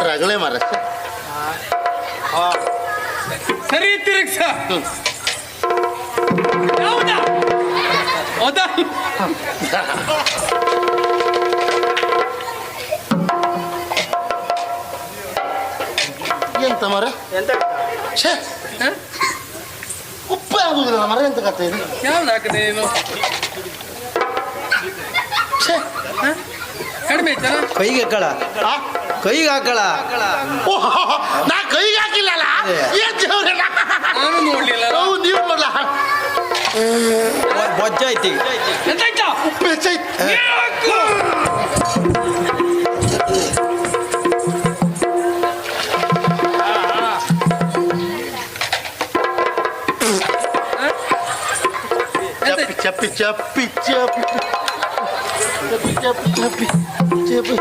ರಗಳೆ ಮರ ಸರಿ ತಿರುಗ್ಸ ಹೌದಾ ಹೌದಾ ಎಂತ ಮರ ಎಂತ ಛೇ ಉಪ್ಪೇ ಆಗುದಿಲ್ಲ ಮರ ಎಂತ ಕತೆ ಇದು ಯಾವ್ದು ಹಾಕದೆ ನೀನು ಛೇ ಕಡಿಮೆ ಆಯ್ತಾ ಕೈಗೆ ಹಾಕಳ ಆ? ಕೈಗೆ ಹಾಕಳ ಓಹ್, ನಾ ಕೈಗೆ ಹಾಕಿಲ್ಲಲ್ಲ ಏನ್ ದೇವ್ರೆ ನಾ? ನಾನು ನೋಡ್ಲಿಲ್ಲ ಹೌದು, ನೀವು ನೋಡ್ಲ ಬೊಜ್ಜ ಐತಿ ಎಂತ ಆಯ್ತಾ ಉಪ್ಪು ಹೆಚ್ಚಾಯ್ತು ಚಪ್ಪಿ ಚಪ್ಪಿ ಚಪ್ಪಿ ಚಪ್ಪಿ ಚಪ್ಪಿ ಚಪ್ಪಿ ಚಪ್ಪಿ ಚಪ್ಪಿ